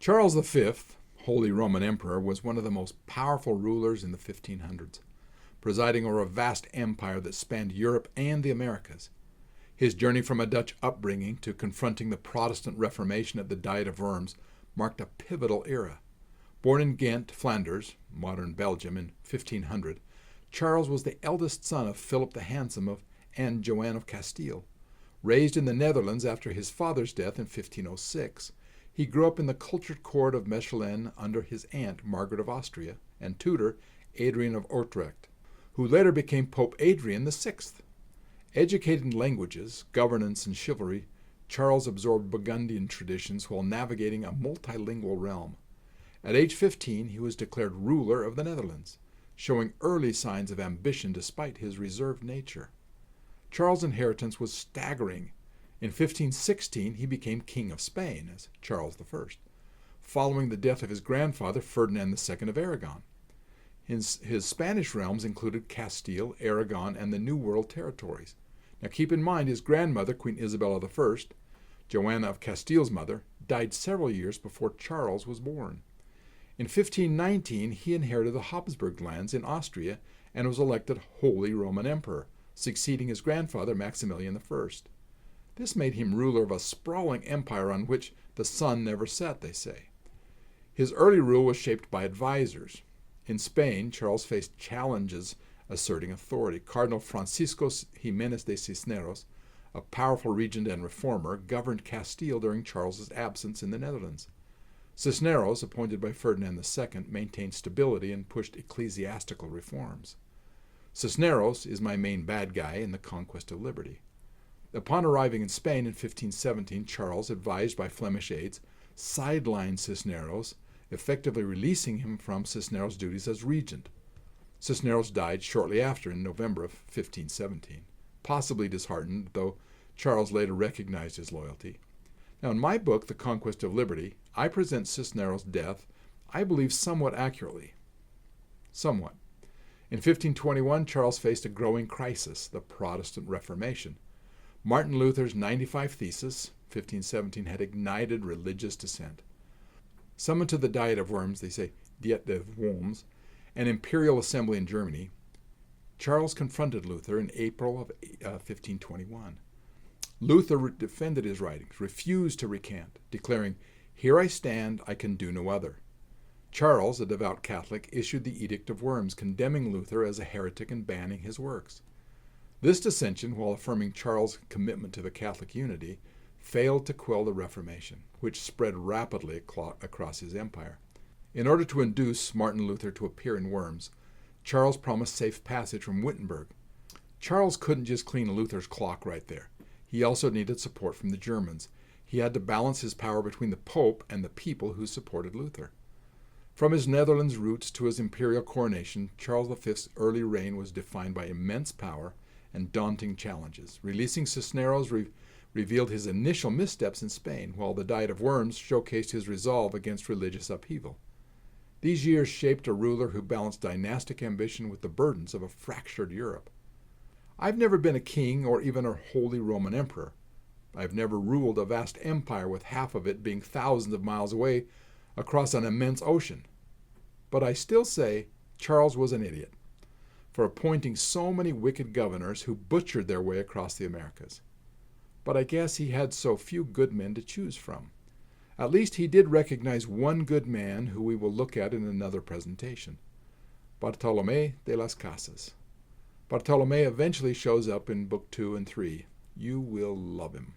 Charles V, Holy Roman Emperor, was one of the most powerful rulers in the 1500s, presiding over a vast empire that spanned Europe and the Americas. His journey from a Dutch upbringing to confronting the Protestant Reformation at the Diet of Worms marked a pivotal era. Born in Ghent, Flanders, modern Belgium, in 1500, Charles was the eldest son of Philip the Handsome and Joanne of Castile. Raised in the Netherlands after his father's death in 1506, he grew up in the cultured court of Mechelen under his aunt Margaret of Austria and tutor Adrian of Utrecht, who later became Pope Adrian VI. Educated in languages, governance, and chivalry, Charles absorbed Burgundian traditions while navigating a multilingual realm. At age 15, he was declared ruler of the Netherlands, showing early signs of ambition despite his reserved nature. Charles' inheritance was staggering. In 1516, he became King of Spain as Charles I, following the death of his grandfather Ferdinand II of Aragon. His Spanish realms included Castile, Aragon, and the New World territories. Now keep in mind his grandmother, Queen Isabella I, Joanna of Castile's mother, died several years before Charles was born. In 1519, he inherited the Habsburg lands in Austria and was elected Holy Roman Emperor, succeeding his grandfather Maximilian I. This made him ruler of a sprawling empire on which the sun never set, they say. His early rule was shaped by advisors. In Spain, Charles faced challenges asserting authority. Cardinal Francisco Jiménez de Cisneros, a powerful regent and reformer, governed Castile during Charles's absence in the Netherlands. Cisneros, appointed by Ferdinand II, maintained stability and pushed ecclesiastical reforms. Cisneros is my main bad guy in the Conquest of Liberty. Upon arriving in Spain in 1517, Charles, advised by Flemish aides, sidelined Cisneros, effectively releasing him from Cisneros' duties as regent. Cisneros died shortly after in November of 1517, possibly disheartened, though Charles later recognized his loyalty. Now, in my book, The Conquest of Liberty, I present Cisneros' death, I believe, somewhat accurately. Somewhat. In 1521, Charles faced a growing crisis, the Protestant Reformation. Martin Luther's 95 Theses, 1517, had ignited religious dissent. Summoned to the Diet of Worms, they say Diet de Worms, an imperial assembly in Germany, Charles confronted Luther in April of 1521. Luther defended his writings, refused to recant, declaring, "Here I stand, I can do no other." Charles, a devout Catholic, issued the Edict of Worms, condemning Luther as a heretic and banning his works. This dissension, while affirming Charles' commitment to the Catholic unity, failed to quell the Reformation, which spread rapidly across his empire. In order to induce Martin Luther to appear in Worms, Charles promised safe passage from Wittenberg. Charles couldn't just clean Luther's clock right there. He also needed support from the Germans. He had to balance his power between the Pope and the people who supported Luther. From his Netherlands roots to his imperial coronation, Charles V's early reign was defined by immense power and daunting challenges. Releasing Cisneros revealed his initial missteps in Spain, while the Diet of Worms showcased his resolve against religious upheaval. These years shaped a ruler who balanced dynastic ambition with the burdens of a fractured Europe. I've never been a king or even a Holy Roman Emperor. I've never ruled a vast empire with half of it being thousands of miles away across an immense ocean. But I still say Charles was an idiot for appointing so many wicked governors who butchered their way across the Americas. But I guess he had so few good men to choose from. At least he did recognize one good man who we will look at in another presentation, Bartolomé de las Casas. Bartolomé eventually shows up in Book 2 and 3. You will love him.